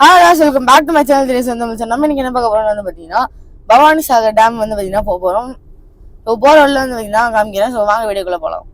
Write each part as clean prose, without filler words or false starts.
Welcome back to my channel. நம்ம இன்னைக்கு என்ன பார்க்க போறோம் வந்து பாத்தீங்கன்னா பவானி சாகர் டேம் வந்து பாத்தீங்கன்னா போறோம். போற வழியில வந்து பாத்தீங்கன்னா காமிக்கிறேன். ஸோ வாங்க வீடியோக்குள்ள போகலாம்.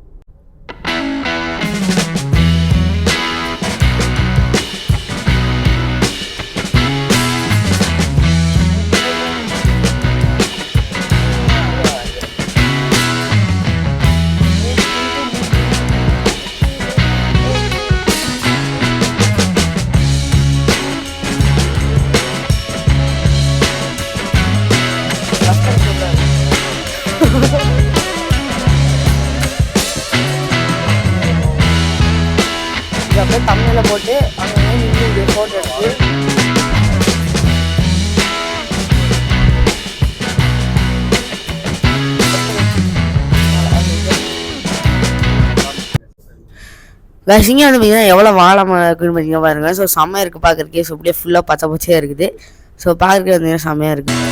அப்படியே தமிழில் போட்டு அங்கே நின்று ஃபோட்டோ எடுத்து இங்கே வந்து பார்த்தீங்கன்னா எவ்வளோ வாழை மரம் இருக்குன்னு பார்த்தீங்கன்னா பாருங்கள். ஸோ செம்மையாக இருக்குது பார்க்குறக்கே. ஸோ அப்படியே ஃபுல்லாக பச்சை பச்சையாக இருக்குது. ஸோ பார்க்குறதுக்கு வந்து செம்மையாக இருக்குது.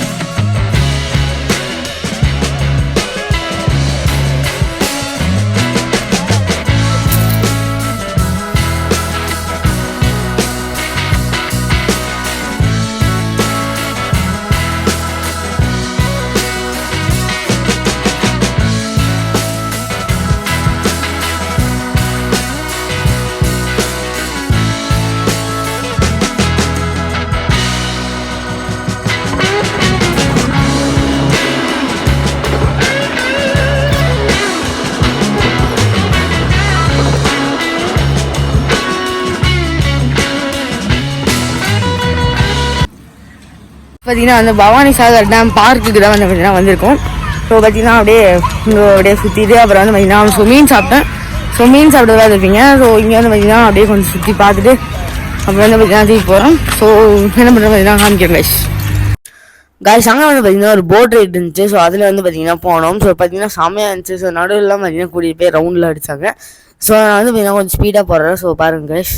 பார்த்தீங்கன்னா அந்த பவானி சாகர் டேம் பார்க்குக்கு தான் வந்து பார்த்தீங்கன்னா வந்திருக்கோம். ஸோ பார்த்தீங்கன்னா அப்படியே இங்கே அப்படியே சுற்றிட்டு அப்புறம் வந்து பார்த்தீங்கன்னா ஸோ மீன் சாப்பிட்டேன். ஸோ மீன் சாப்பிட்டு இருப்பீங்க. ஸோ இங்கே வந்து பார்த்தீங்கன்னா அப்படியே கொஞ்சம் சுற்றி பார்த்துட்டு அப்புறம் வந்து பார்த்தீங்கன்னா தூக்கி போகிறோம். ஸோ என்ன பண்ணுறோம் பார்த்தீங்கன்னா காமிக்கிறேன் கைஸ். அங்கே வந்து பார்த்தீங்கன்னா ஒரு போட் ரைட் இருந்துச்சு. ஸோ அதில் வந்து பார்த்தீங்கன்னா போனோம். ஸோ பார்த்தீங்கன்னா செம்மையாக இருந்துச்சு. ஸோ நடுவில்லாம் பார்த்தீங்கன்னா கூட்டிகிட்டு போய் ரவுண்டில் அடித்தாங்க. ஸோ நான் வந்து பார்த்தீங்கன்னா கொஞ்சம் ஸ்பீடாக போடுறேன். ஸோ பாருங்கள் கைஸ்.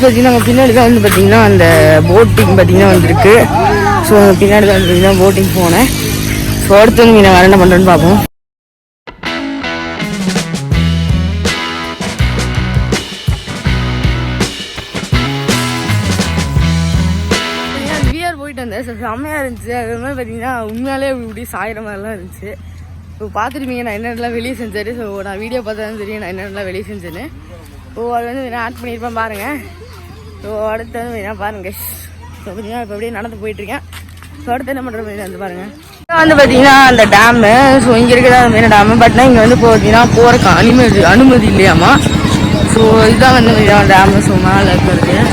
பார்த்தீங்கன்னா அங்கே பின்னாடி தான் வந்து பார்த்தீங்கன்னா அந்த போட்டிங் பார்த்தீங்கன்னா வந்துருக்கு. ஸோ பின்னாடி தான் வந்து பார்த்தீங்கன்னா போட்டிங் போனேன். ஸோ அடுத்து வந்து நான் வேறு என்ன பண்ணுறேன்னு பார்ப்போம். விஆர் போயிட்டு வந்தேன். ஸோ செம்மையாக இருந்துச்சு. அது மாதிரி பார்த்தீங்கன்னா உண்மையாலே இப்படி சாயிற மாதிரிலாம் இருந்துச்சு. ஸோ பார்த்துருப்பீங்க நான் என்னென்னலாம் வெளியே செஞ்சேன். ஸோ நான் வீடியோ பார்த்தா தான் தெரியும் நான் என்னென்னலாம் வெளியே செஞ்சேன்னு. ஸோ அது வந்து நான் ஆட் பண்ணியிருப்பேன் பாருங்கள். ஸோ அடுத்து வந்து வேணா பாருங்கள். ஸோ பார்த்தீங்கன்னா இப்போ அப்படியே நடந்து போயிட்டுருக்கேன். ஸோ அடுத்து என்ன பண்ணுறது வந்து பாருங்கள். வந்து பார்த்தீங்கன்னா அந்த டேமு. ஸோ இங்கே இருக்கிறதா மெயின் டேமு. பட்னா இங்கே வந்து பார்த்தீங்கன்னா போகிறக்கு அனுமதி இல்லையாமா. ஸோ இதுதான் வந்து டேமு. ஸோ மேலே இருக்கிறது.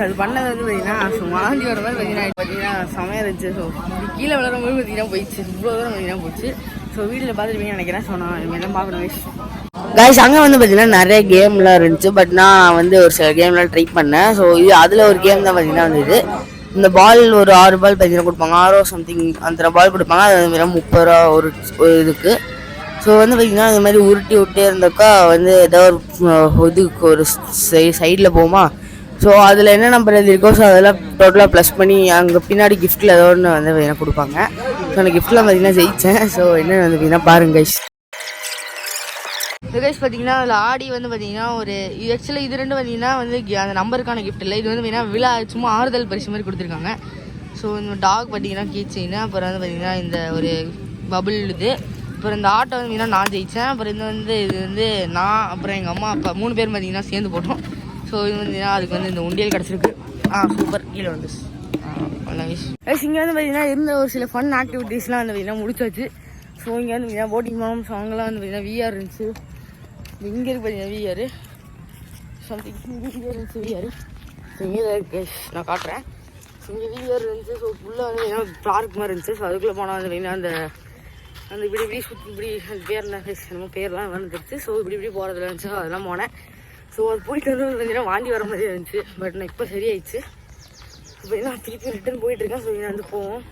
அது பண்ணது வந்து பார்த்தீங்கன்னா ஸோ வாந்தி வர மாதிரி பார்த்தீங்கன்னா செமையாக இருந்துச்சு. ஸோ கீழே விளையாடும்போது பார்த்தீங்கன்னா போயிடுச்சு. இவ்வளோ தூரம் பார்த்தீங்கன்னா போச்சு. ஸோ வீட்டில் பார்த்துருப்பீங்கன்னு நினைக்கிறேன். ஸோ நான் இனிமேல் தான் பார்க்கணும் கைஸ். அங்கே வந்து பார்த்தீங்கன்னா நிறைய கேம்லாம் இருந்துச்சு. பட் நான் வந்து ஒரு சில கேம்லாம் ட்ரை பண்ணேன். ஸோ இது அதில் ஒரு கேம் தான் பார்த்தீங்கன்னா வந்து இந்த பால் ஒரு 6 பால் பார்த்தீங்கன்னா கொடுப்பாங்க. 6 சம்திங் அந்த பால் கொடுப்பாங்க. அது வந்து 30 ரூபா ஒரு இதுக்கு. ஸோ வந்து பார்த்தீங்கன்னா இந்த மாதிரி உருட்டி விட்டே இருந்தாக்கா வந்து ஏதோ ஒரு இதுக்கு ஒரு சைடில் போகுமா. ஸோ அதில் என்ன நம்பர் எழுதியிருக்கோ ஸோ அதெல்லாம் டோட்டலாக ப்ளஸ் பண்ணி அங்கே பின்னாடி கிஃப்ட்டில் ஏதோ ஒன்று வந்து பார்த்தீங்கன்னா கொடுப்பாங்க. ஸோ அந்த கிஃப்ட்டில் பார்த்தீங்கன்னா ஜெயித்தேன். ஸோ என்ன வந்து பார்த்தீங்கன்னா பாருங்க கைஸ். கைஸ் பார்த்தீங்கன்னா அதில் ஆடி வந்து பார்த்தீங்கன்னா ஒரு ஆக்சுவலாக இது ரெண்டு பார்த்தீங்கன்னா வந்து அந்த நம்பருக்கான கிஃப்ட் இல்லை. இது வந்து பார்த்தீங்கன்னா விழா சும்மா ஆறுதல் பரிசு மாதிரி கொடுத்துருக்காங்க. ஸோ இந்த டாக் பார்த்தீங்கன்னா கீச்சைன்னு அப்புறம் வந்து பார்த்தீங்கன்னா இந்த ஒரு பபுள் இது. அப்புறம் இந்த ஆட்டோ வந்து பார்த்தீங்கன்னா நான் ஜெயித்தேன். அப்புறம் இது வந்து நான் அப்புறம் எங்கள் அம்மா அப்பா 3 பேர் பார்த்தீங்கன்னா சேர்ந்து போட்டோம். ஸோ இது வந்து அதுக்கு வந்து இந்த உண்டியல் கிடச்சிருக்கு. சூப்பர் கீழே வந்து இங்கே வந்து பார்த்தீங்கன்னா இருந்த ஒரு சில ஃபன் ஆக்டிவிட்டீஸ்லாம் வந்து பார்த்தீங்கன்னா முடிச்சாச்சு. ஸோ இங்கே வந்து பார்த்தீங்கன்னா போட்டிங் போனோம். ஸோ அங்கெல்லாம் வந்து பார்த்தீங்கன்னா விஆர் இருந்துச்சு. இங்கே இருக்கு பார்த்தீங்கன்னா விஆர் சம்திங் விஆர் இருந்துச்சு விஆர். ஸோ இங்கே இருக்கு நான் காட்டுறேன். ஸோ இங்கே வீடு இருந்துச்சு. ஸோ ஃபுல்லாக வந்து ஏன்னா பார்க் மாதிரி இருந்துச்சு. ஸோ அதுக்குள்ளே போனால் வந்து மெயினாக அந்த இப்படி இப்படி சுற்றி இப்படி அது பேர் என்ன பேர்லாம் வந்துருச்சு. ஸோ இப்படி போகிறதுல இருந்துச்சு. அதெல்லாம் போனேன். ஸோ அது போயிட்டு வந்து பார்த்தீங்கன்னா வாந்தி வர மாதிரியே இருந்துச்சு. பட் நான் இப்போ சரியாயிடுச்சு. இப்போ நான் திருப்பி ரிட்டர்ன் போயிட்டுருக்கேன். ஸோ இங்கே வந்து போவோம்.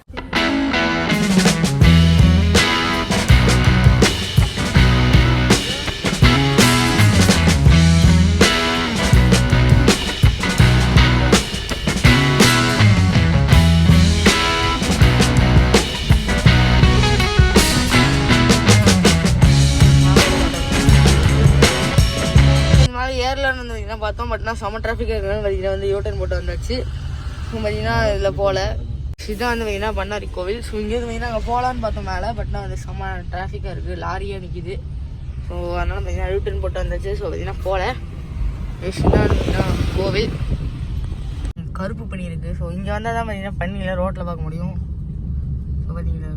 ஏர்லான்னு வந்து பார்த்தீங்கன்னா பார்த்தோம். பட் நான் செம்ம டிராஃபிக் இருக்கிறது பார்த்தீங்கன்னா வந்து யூட்டர்ன் போட்டு வந்தாச்சு. ஸோ பார்த்தீங்கன்னா இதில் போகல. இதுதான் வந்து மெயினாக பண்ணாரி கோவில். ஸோ இங்கேருந்து மெயினாக அங்கே போகலான்னு பார்த்தோம் மேலே. பட் நான் வந்து செம்ம டிராஃபிக்காக இருக்குது, லாரியாக நிற்கிது. ஸோ அதனால் பார்த்தீங்கன்னா யூட்டர்ன் போட்டு வந்தாச்சு. ஸோ பார்த்தீங்கன்னா போகல. இதுதான் மெயினாக கோவில். கருப்பு பண்ணி இருக்குது. ஸோ இங்கே வந்தால் தான் பார்த்தீங்கன்னா பண்ணியில் ரோட்டில் பார்க்க முடியும். ஸோ பார்த்தீங்களா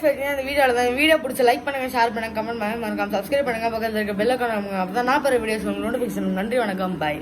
இந்த வீடியோவில் தான். வீடியோ பிடிச்ச லைக் பண்ணுங்க, ஷேர் பண்ணுங்க, கமெண்ட் பண்ணுங்க, மறக்காம சப்ஸ்கிரைப் பண்ணுங்க, பக்கத்தில் இருக்க பெல் ஐகான். அப்போ தான் நான் பெற வீடியோஸ் உங்களுக்கு நோட்டிஃபிகேஷன். நன்றி, வணக்கம், பாய்.